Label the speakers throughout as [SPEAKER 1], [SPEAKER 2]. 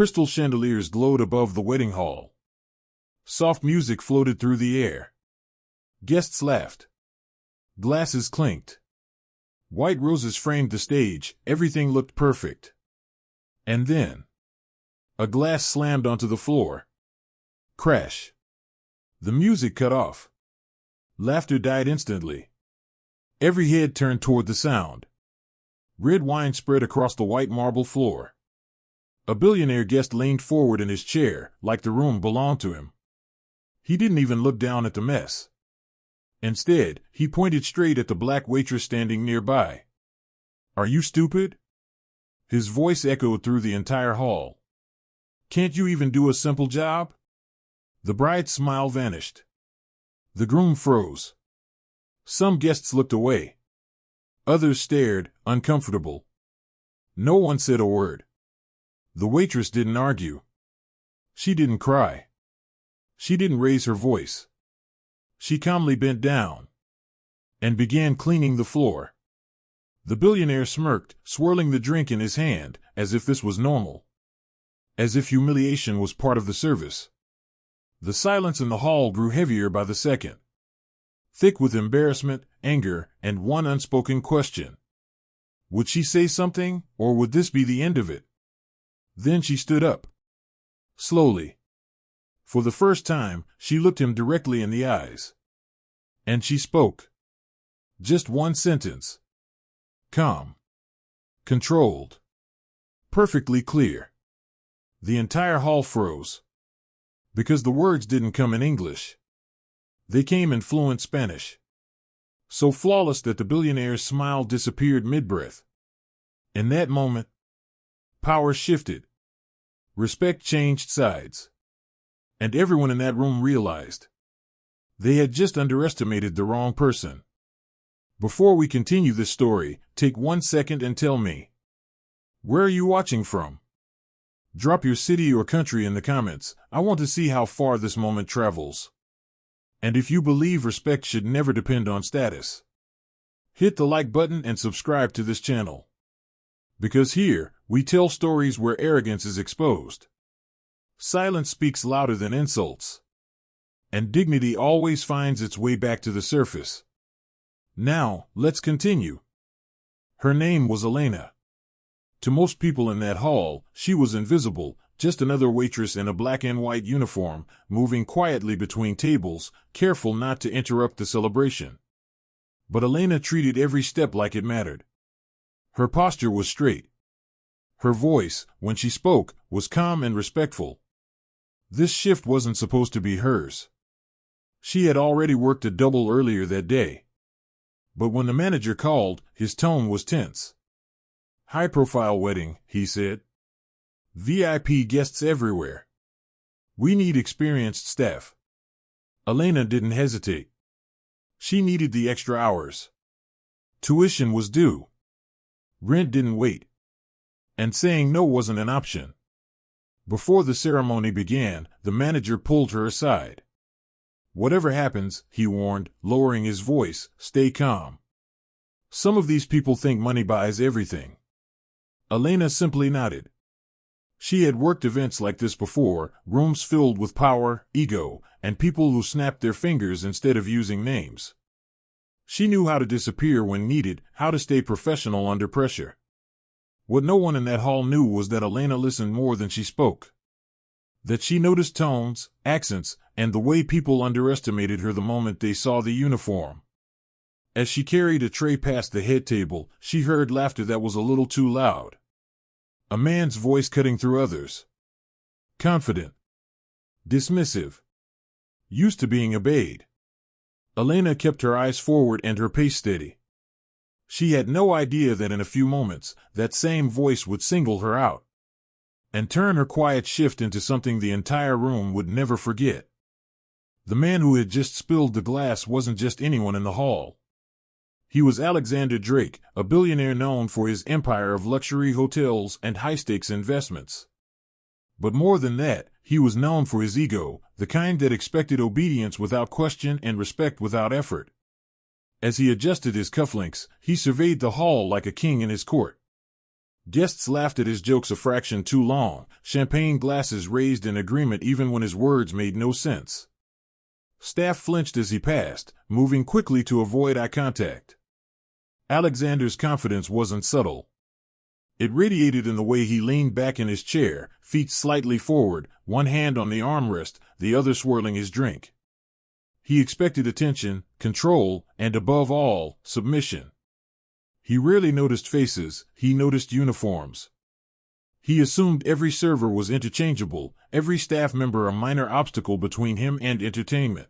[SPEAKER 1] Crystal chandeliers glowed above the wedding hall. Soft music floated through the air. Guests laughed. Glasses clinked. White roses framed the stage, everything looked perfect. And then, a glass slammed onto the floor. Crash. The music cut off. Laughter died instantly. Every head turned toward the sound. Red wine spread across the white marble floor. A billionaire guest leaned forward in his chair, like the room belonged to him. He didn't even look down at the mess. Instead, he pointed straight at the black waitress standing nearby. "Are you stupid?" His voice echoed through the entire hall. "Can't you even do a simple job?" The bride's smile vanished. The groom froze. Some guests looked away. Others stared, uncomfortable. No one said a word. The waitress didn't argue. She didn't cry. She didn't raise her voice. She calmly bent down and began cleaning the floor. The billionaire smirked, swirling the drink in his hand, as if this was normal. As if humiliation was part of the service. The silence in the hall grew heavier by the second. Thick with embarrassment, anger, and one unspoken question. Would she say something, or would this be the end of it? Then she stood up. Slowly. For the first time, she looked him directly in the eyes. And she spoke. Just one sentence. Calm. Controlled. Perfectly clear. The entire hall froze. Because the words didn't come in English. They came in fluent Spanish. So flawless that the billionaire's smile disappeared mid-breath. In that moment, power shifted. Respect changed sides. And everyone in that room realized they had just underestimated the wrong person. Before we continue this story, take 1 second and tell me, where are you watching from? Drop your city or country in the comments. I want to see how far this moment travels. And if you believe respect should never depend on status, hit the like button and subscribe to this channel. Because here, we tell stories where arrogance is exposed. Silence speaks louder than insults. And dignity always finds its way back to the surface. Now, let's continue. Her name was Elena. To most people in that hall, she was invisible, just another waitress in a black and white uniform, moving quietly between tables, careful not to interrupt the celebration. But Elena treated every step like it mattered. Her posture was straight. Her voice, when she spoke, was calm and respectful. This shift wasn't supposed to be hers. She had already worked a double earlier that day. But when the manager called, his tone was tense. "High-profile wedding," he said. "VIP guests everywhere. We need experienced staff." Elena didn't hesitate. She needed the extra hours. Tuition was due. Rent didn't wait. And saying no wasn't an option. Before the ceremony began, the manager pulled her aside. "Whatever happens," he warned, lowering his voice, "stay calm. Some of these people think money buys everything." Elena simply nodded. She had worked events like this before, rooms filled with power, ego, and people who snapped their fingers instead of using names. She knew how to disappear when needed, how to stay professional under pressure. What no one in that hall knew was that Elena listened more than she spoke. That she noticed tones, accents, and the way people underestimated her the moment they saw the uniform. As she carried a tray past the head table, she heard laughter that was a little too loud. A man's voice cutting through others. Confident. Dismissive. Used to being obeyed. Elena kept her eyes forward and her pace steady. She had no idea that in a few moments, that same voice would single her out. And turn her quiet shift into something the entire room would never forget. The man who had just spilled the glass wasn't just anyone in the hall. He was Alexander Drake, a billionaire known for his empire of luxury hotels and high-stakes investments. But more than that, he was known for his ego, the kind that expected obedience without question and respect without effort. As he adjusted his cufflinks, he surveyed the hall like a king in his court. Guests laughed at his jokes a fraction too long, champagne glasses raised in agreement even when his words made no sense. Staff flinched as he passed, moving quickly to avoid eye contact. Alexander's confidence wasn't subtle. It radiated in the way he leaned back in his chair, feet slightly forward, one hand on the armrest, the other swirling his drink. He expected attention, control, and above all, submission. He rarely noticed faces, he noticed uniforms. He assumed every server was interchangeable, every staff member a minor obstacle between him and entertainment.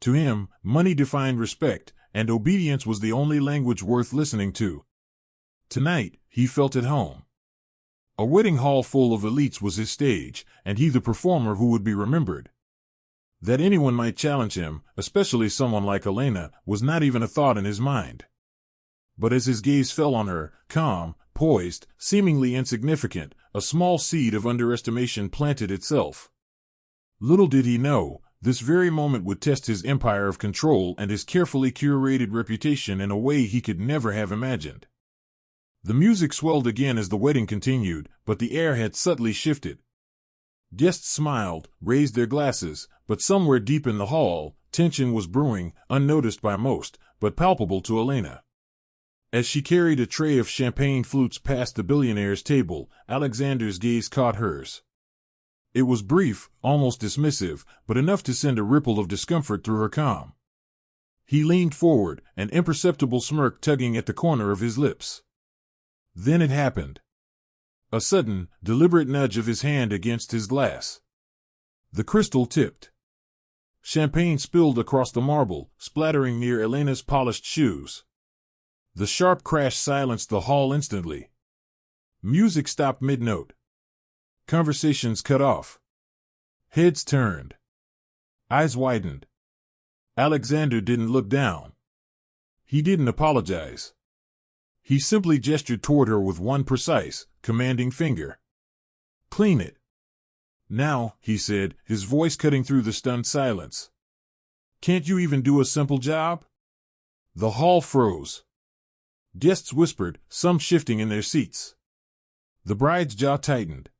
[SPEAKER 1] To him, money defined respect, and obedience was the only language worth listening to. Tonight, he felt at home. A wedding hall full of elites was his stage, and he the performer who would be remembered. That anyone might challenge him, especially someone like Elena, was not even a thought in his mind. But as his gaze fell on her, calm, poised, seemingly insignificant, a small seed of underestimation planted itself. Little did he know, this very moment would test his empire of control and his carefully curated reputation in a way he could never have imagined. The music swelled again as the wedding continued, but the air had subtly shifted. Guests smiled, raised their glasses, but somewhere deep in the hall, tension was brewing, unnoticed by most, but palpable to Elena. As she carried a tray of champagne flutes past the billionaire's table, Alexander's gaze caught hers. It was brief, almost dismissive, but enough to send a ripple of discomfort through her calm. He leaned forward, an imperceptible smirk tugging at the corner of his lips. Then it happened. A sudden, deliberate nudge of his hand against his glass. The crystal tipped. Champagne spilled across the marble, splattering near Elena's polished shoes. The sharp crash silenced the hall instantly. Music stopped mid-note. Conversations cut off. Heads turned. Eyes widened. Alexander didn't look down. He didn't apologize. He simply gestured toward her with one precise, commanding finger. "Clean it." "Now," he said, his voice cutting through the stunned silence. "Can't you even do a simple job?" The hall froze. Guests whispered, some shifting in their seats. The bride's jaw tightened.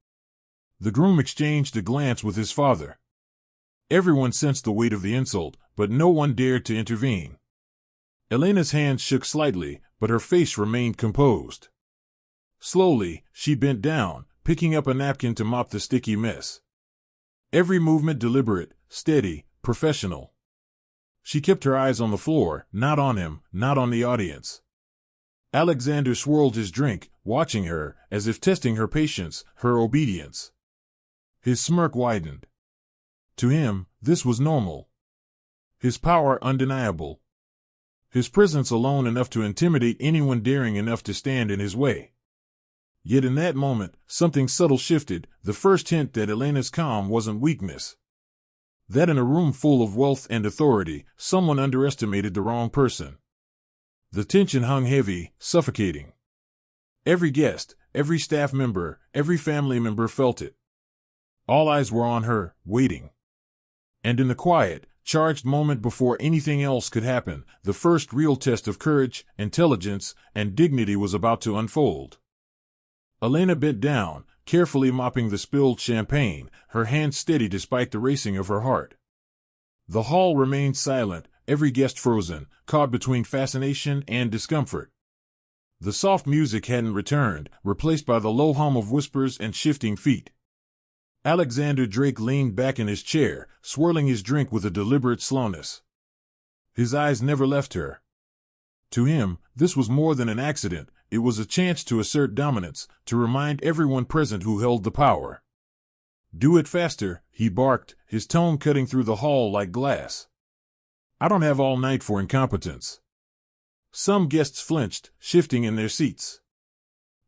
[SPEAKER 1] The groom exchanged a glance with his father. Everyone sensed the weight of the insult, but no one dared to intervene. Elena's hands shook slightly, but her face remained composed. Slowly, she bent down, picking up a napkin to mop the sticky mess. Every movement deliberate, steady, professional. She kept her eyes on the floor, not on him, not on the audience. Alexander swirled his drink, watching her, as if testing her patience, her obedience. His smirk widened. To him, this was normal. His power undeniable. His presence alone enough to intimidate anyone daring enough to stand in his way. Yet in that moment, something subtle shifted, the first hint that Elena's calm wasn't weakness. That in a room full of wealth and authority, someone underestimated the wrong person. The tension hung heavy, suffocating. Every guest, every staff member, every family member felt it. All eyes were on her, waiting. And in the quiet, charged moment before anything else could happen, the first real test of courage, intelligence, and dignity was about to unfold. Elena bent down, carefully mopping the spilled champagne, her hand steady despite the racing of her heart. The hall remained silent, every guest frozen, caught between fascination and discomfort. The soft music hadn't returned, replaced by the low hum of whispers and shifting feet. Alexander Drake leaned back in his chair, swirling his drink with a deliberate slowness. His eyes never left her. To him, this was more than an accident, it was a chance to assert dominance, to remind everyone present who held the power. "Do it faster," he barked, his tone cutting through the hall like glass. "I don't have all night for incompetence." Some guests flinched, shifting in their seats.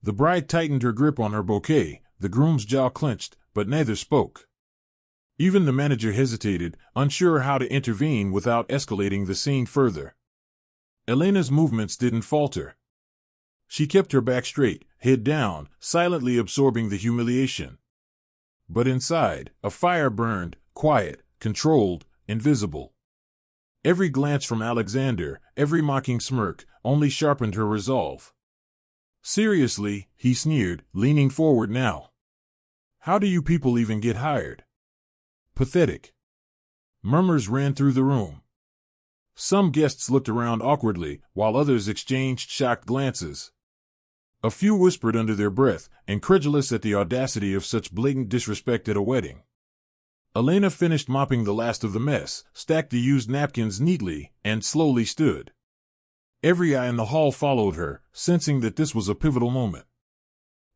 [SPEAKER 1] The bride tightened her grip on her bouquet, the groom's jaw clenched, but neither spoke. Even the manager hesitated, unsure how to intervene without escalating the scene further. Elena's movements didn't falter. She kept her back straight, head down, silently absorbing the humiliation. But inside, a fire burned, quiet, controlled, invisible. Every glance from Alexander, every mocking smirk, only sharpened her resolve. Seriously, he sneered, leaning forward now. How do you people even get hired? Pathetic. Murmurs ran through the room. Some guests looked around awkwardly, while others exchanged shocked glances. A few whispered under their breath, incredulous at the audacity of such blatant disrespect at a wedding. Elena finished mopping the last of the mess, stacked the used napkins neatly, and slowly stood. Every eye in the hall followed her, sensing that this was a pivotal moment.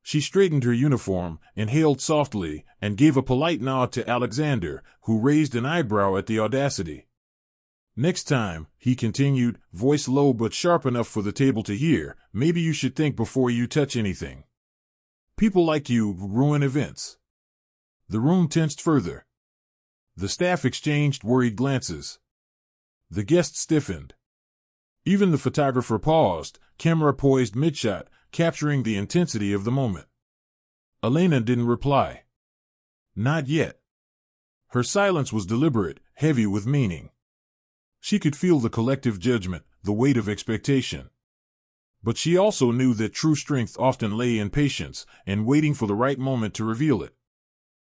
[SPEAKER 1] She straightened her uniform, inhaled softly, and gave a polite nod to Alexander, who raised an eyebrow at the audacity. Next time, he continued, voice low but sharp enough for the table to hear, maybe you should think before you touch anything. People like you ruin events. The room tensed further. The staff exchanged worried glances. The guests stiffened. Even the photographer paused, camera poised mid-shot, capturing the intensity of the moment. Elena didn't reply. Not yet. Her silence was deliberate, heavy with meaning. She could feel the collective judgment, the weight of expectation. But she also knew that true strength often lay in patience and waiting for the right moment to reveal it.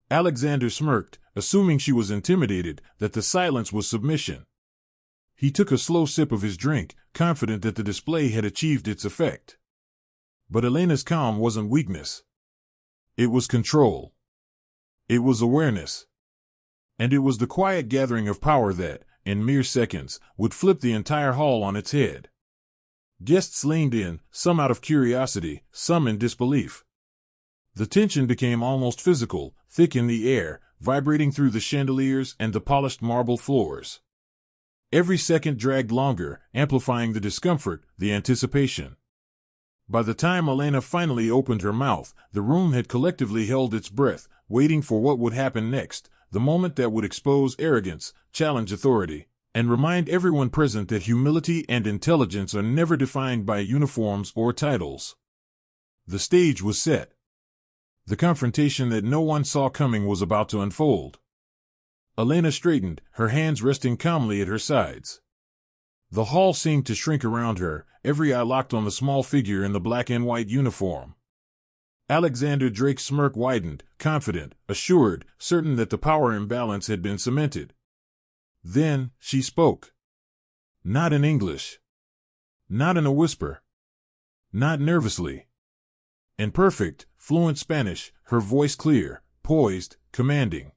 [SPEAKER 1] Alexander smirked, assuming she was intimidated, that the silence was submission. He took a slow sip of his drink, confident that the display had achieved its effect. But Elena's calm wasn't weakness. It was control. It was awareness. And it was the quiet gathering of power that, in mere seconds, would flip the entire hall on its head. Guests leaned in, some out of curiosity, some in disbelief. The tension became almost physical, thick in the air, vibrating through the chandeliers and the polished marble floors. Every second dragged longer, amplifying the discomfort, the anticipation. By the time Elena finally opened her mouth, the room had collectively held its breath, waiting for what would happen next, the moment that would expose arrogance, challenge authority, and remind everyone present that humility and intelligence are never defined by uniforms or titles. The stage was set. The confrontation that no one saw coming was about to unfold. Elena straightened, her hands resting calmly at her sides. The hall seemed to shrink around her, every eye locked on the small figure in the black and white uniform. Alexander Drake's smirk widened, confident, assured, certain that the power imbalance had been cemented. Then, she spoke. Not in English. Not in a whisper. Not nervously. In perfect, fluent Spanish, her voice clear, poised, commanding.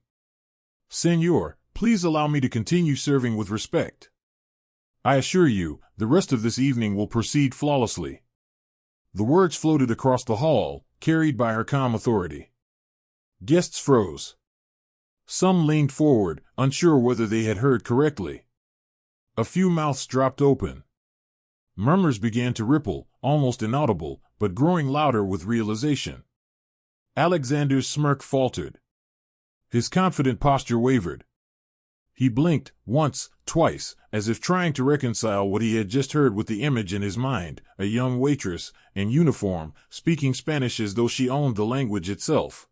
[SPEAKER 1] Señor, please allow me to continue serving with respect. I assure you, the rest of this evening will proceed flawlessly. The words floated across the hall, carried by her calm authority. Guests froze. Some leaned forward, unsure whether they had heard correctly. A few mouths dropped open. Murmurs began to ripple, almost inaudible, but growing louder with realization. Alexander's smirk faltered. His confident posture wavered. He blinked, once, twice, as if trying to reconcile what he had just heard with the image in his mind, a young waitress, in uniform, speaking Spanish as though she owned the language itself.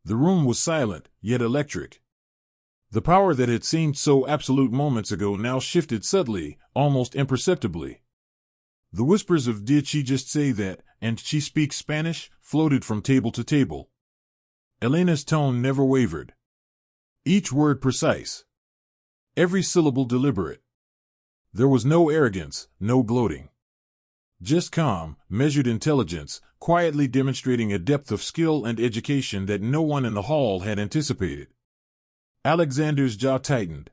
[SPEAKER 1] The room was silent, yet electric. The power that had seemed so absolute moments ago now shifted subtly, almost imperceptibly. The whispers of "Did she just say that, and she speaks Spanish?" floated from table to table. Elena's tone never wavered. Each word precise. Every syllable deliberate. There was no arrogance, no gloating. Just calm, measured intelligence, quietly demonstrating a depth of skill and education that no one in the hall had anticipated. Alexander's jaw tightened.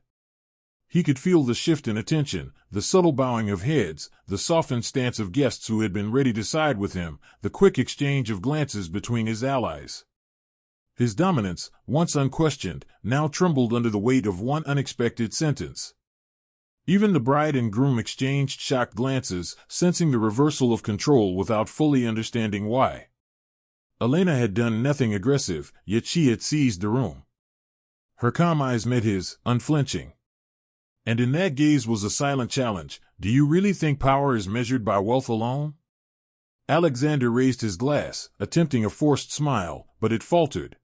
[SPEAKER 1] He could feel the shift in attention, the subtle bowing of heads, the softened stance of guests who had been ready to side with him, the quick exchange of glances between his allies. His dominance, once unquestioned, now trembled under the weight of one unexpected sentence. Even the bride and groom exchanged shocked glances, sensing the reversal of control without fully understanding why. Elena had done nothing aggressive, yet she had seized the room. Her calm eyes met his, unflinching. And in that gaze was a silent challenge. Do you really think power is measured by wealth alone? Alexander raised his glass, attempting a forced smile, but it faltered.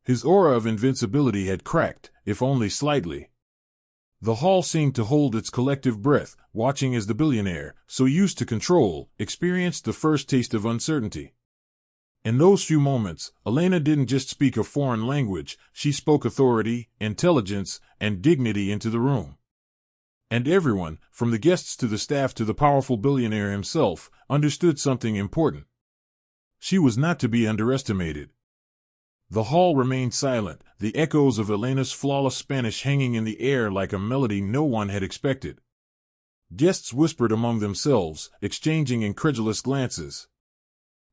[SPEAKER 1] His aura of invincibility had cracked, if only slightly. The hall seemed to hold its collective breath, watching as the billionaire, so used to control, experienced the first taste of uncertainty. In those few moments, Elena didn't just speak a foreign language, she spoke authority, intelligence, and dignity into the room. And everyone, from the guests to the staff to the powerful billionaire himself, understood something important. She was not to be underestimated. The hall remained silent, the echoes of Elena's flawless Spanish hanging in the air like a melody no one had expected. Guests whispered among themselves, exchanging incredulous glances.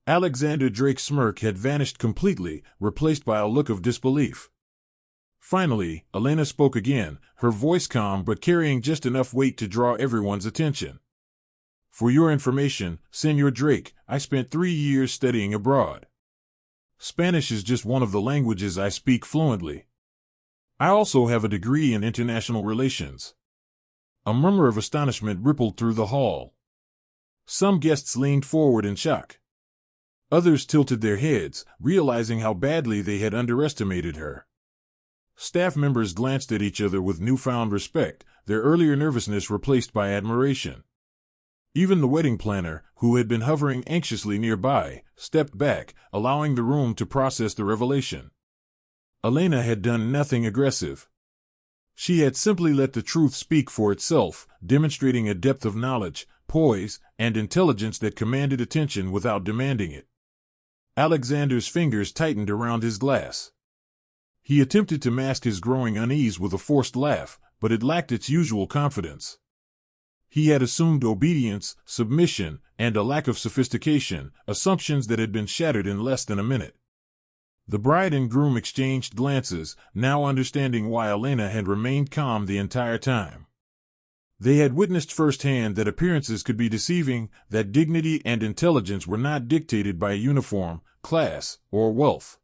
[SPEAKER 1] Alexander Drake's smirk had vanished completely, replaced by a look of disbelief. Finally, Elena spoke again, her voice calm but carrying just enough weight to draw everyone's attention. For your information, Senor Drake, I spent 3 years studying abroad. Spanish is just one of the languages I speak fluently. I also have a degree in international relations. A murmur of astonishment rippled through the hall. Some guests leaned forward in shock. Others tilted their heads, realizing how badly they had underestimated her. Staff members glanced at each other with newfound respect, their earlier nervousness replaced by admiration. Even the wedding planner, who had been hovering anxiously nearby, stepped back, allowing the room to process the revelation. Elena had done nothing aggressive. She had simply let the truth speak for itself, demonstrating a depth of knowledge, poise, and intelligence that commanded attention without demanding it. Alexander's fingers tightened around his glass. He attempted to mask his growing unease with a forced laugh, but it lacked its usual confidence. He had assumed obedience, submission, and a lack of sophistication, assumptions that had been shattered in less than a minute. The bride and groom exchanged glances, now understanding why Elena had remained calm the entire time. They had witnessed firsthand that appearances could be deceiving, that dignity and intelligence were not dictated by uniform, class, or wealth.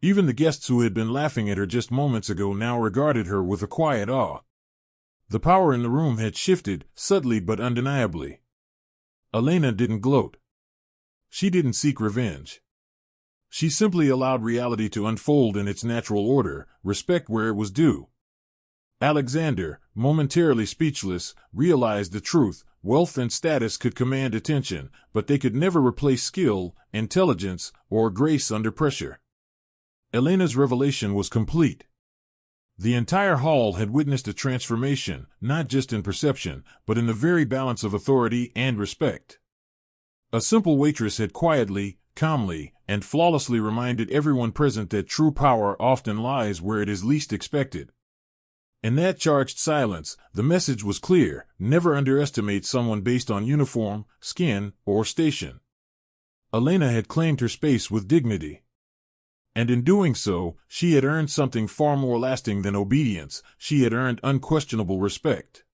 [SPEAKER 1] Even the guests who had been laughing at her just moments ago now regarded her with a quiet awe. The power in the room had shifted, subtly but undeniably. Elena didn't gloat. She didn't seek revenge. She simply allowed reality to unfold in its natural order, respect where it was due. Alexander, momentarily speechless, realized the truth. Wealth and status could command attention, but they could never replace skill, intelligence, or grace under pressure. Elena's revelation was complete. The entire hall had witnessed a transformation, not just in perception, but in the very balance of authority and respect. A simple waitress had quietly, calmly, and flawlessly reminded everyone present that true power often lies where it is least expected. In that charged silence, the message was clear: never underestimate someone based on uniform, skin, or station. Elena had claimed her space with dignity. And in doing so, she had earned something far more lasting than obedience. She had earned unquestionable respect.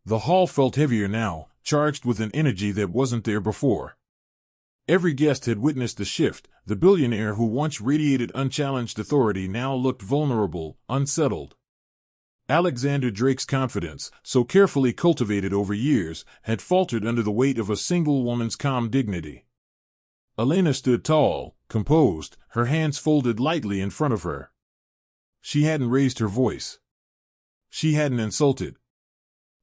[SPEAKER 1] The hall felt heavier now, charged with an energy that wasn't there before. Every guest had witnessed the shift. The billionaire who once radiated unchallenged authority now looked vulnerable, unsettled. Alexander Drake's confidence, so carefully cultivated over years, had faltered under the weight of a single woman's calm dignity. Elena stood tall, composed, her hands folded lightly in front of her. She hadn't raised her voice. She hadn't insulted.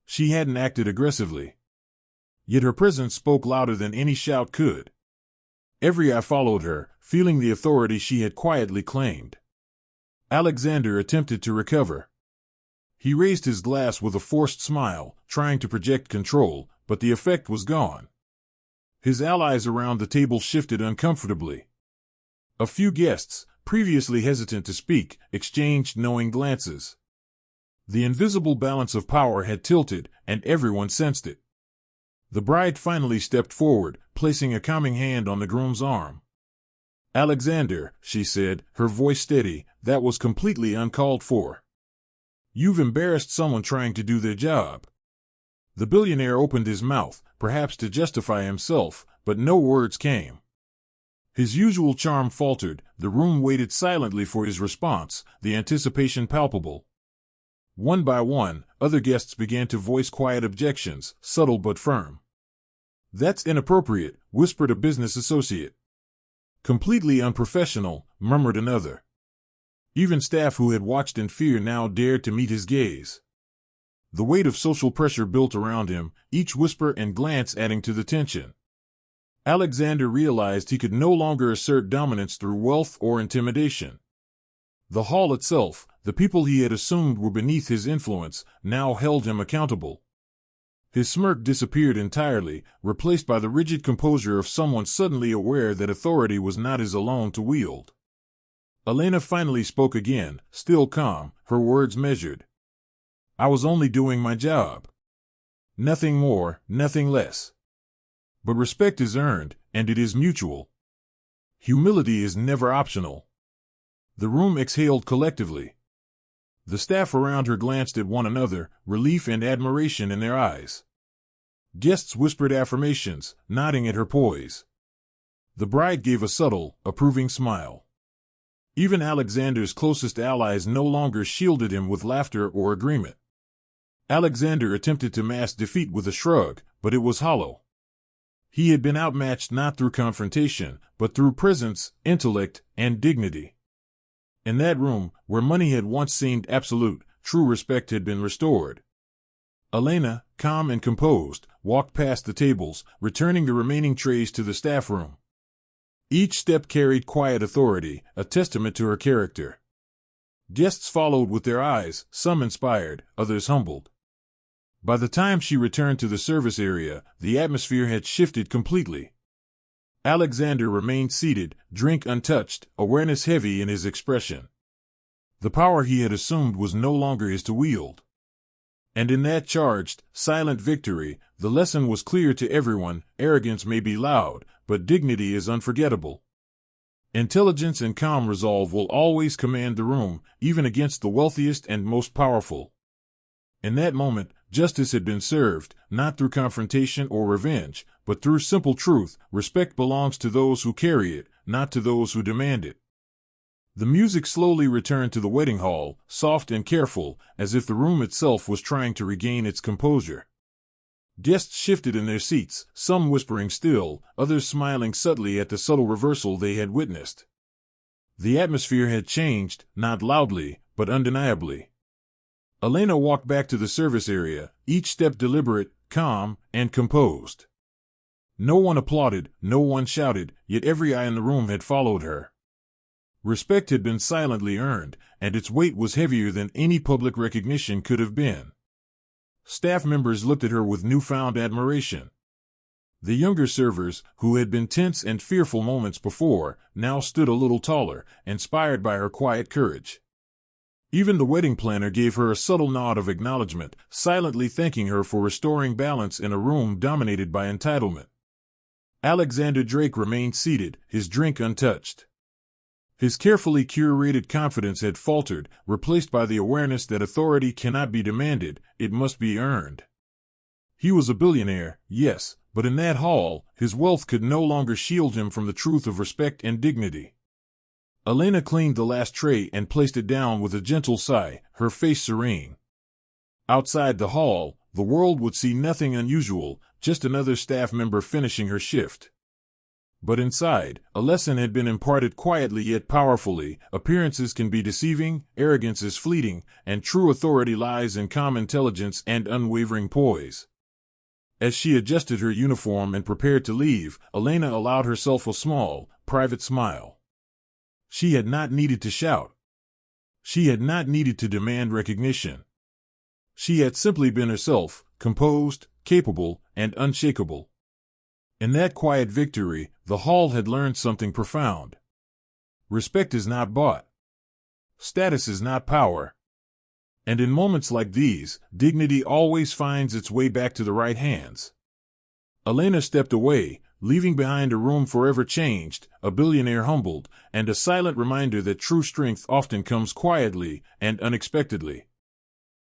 [SPEAKER 1] She hadn't acted aggressively. Yet her presence spoke louder than any shout could. Every eye followed her, feeling the authority she had quietly claimed. Alexander attempted to recover. He raised his glass with a forced smile, trying to project control, but the effect was gone. His allies around the table shifted uncomfortably. A few guests, previously hesitant to speak, exchanged knowing glances. The invisible balance of power had tilted, and everyone sensed it. The bride finally stepped forward, placing a calming hand on the groom's arm. "Alexander," she said, her voice steady, "that was completely uncalled for. You've embarrassed someone trying to do their job." The billionaire opened his mouth, perhaps to justify himself, but no words came. His usual charm faltered. The room waited silently for his response, the anticipation palpable. One by one, other guests began to voice quiet objections, subtle but firm. "That's inappropriate," whispered a business associate. "Completely unprofessional," murmured another. Even staff who had watched in fear now dared to meet his gaze. The weight of social pressure built around him, each whisper and glance adding to the tension. Alexander realized he could no longer assert dominance through wealth or intimidation. The hall itself, the people he had assumed were beneath his influence, now held him accountable. His smirk disappeared entirely, replaced by the rigid composure of someone suddenly aware that authority was not his alone to wield. Elena finally spoke again, still calm, her words measured. "I was only doing my job. Nothing more, nothing less. But respect is earned, and it is mutual. Humility is never optional." The room exhaled collectively. The staff around her glanced at one another, relief and admiration in their eyes. Guests whispered affirmations, nodding at her poise. The bride gave a subtle, approving smile. Even Alexander's closest allies no longer shielded him with laughter or agreement. Alexander attempted to mask defeat with a shrug, but it was hollow. He had been outmatched not through confrontation, but through presence, intellect, and dignity. In that room, where money had once seemed absolute, true respect had been restored. Elena, calm and composed, walked past the tables, returning the remaining trays to the staff room. Each step carried quiet authority, a testament to her character. Guests followed with their eyes, some inspired, others humbled. By the time she returned to the service area, the atmosphere had shifted completely. Alexander remained seated, drink untouched, awareness heavy in his expression. The power he had assumed was no longer his to wield. And in that charged, silent victory, the lesson was clear to everyone: arrogance may be loud, but dignity is unforgettable. Intelligence and calm resolve will always command the room, even against the wealthiest and most powerful. In that moment, justice had been served, not through confrontation or revenge, but through simple truth. Respect belongs to those who carry it, not to those who demand it. The music slowly returned to the wedding hall, soft and careful, as if the room itself was trying to regain its composure. Guests shifted in their seats, some whispering still, others smiling subtly at the subtle reversal they had witnessed. The atmosphere had changed, not loudly, but undeniably. Elena walked back to the service area, each step deliberate, calm, and composed. No one applauded, no one shouted, yet every eye in the room had followed her. Respect had been silently earned, and its weight was heavier than any public recognition could have been. Staff members looked at her with newfound admiration. The younger servers, who had been tense and fearful moments before, now stood a little taller, inspired by her quiet courage. Even the wedding planner gave her a subtle nod of acknowledgement, silently thanking her for restoring balance in a room dominated by entitlement. Alexander Drake remained seated, his drink untouched. His carefully curated confidence had faltered, replaced by the awareness that authority cannot be demanded, it must be earned. He was a billionaire, yes, but in that hall, his wealth could no longer shield him from the truth of respect and dignity. Elena cleaned the last tray and placed it down with a gentle sigh, her face serene. Outside the hall, the world would see nothing unusual, just another staff member finishing her shift. But inside, a lesson had been imparted quietly yet powerfully: appearances can be deceiving, arrogance is fleeting, and true authority lies in calm intelligence and unwavering poise. As she adjusted her uniform and prepared to leave, Elena allowed herself a small, private smile. She had not needed to shout. She had not needed to demand recognition. She had simply been herself, composed, capable, and unshakable. In that quiet victory, the hall had learned something profound. Respect is not bought. Status is not power. And in moments like these, dignity always finds its way back to the right hands. Elena stepped away, leaving behind a room forever changed, a billionaire humbled, and a silent reminder that true strength often comes quietly and unexpectedly.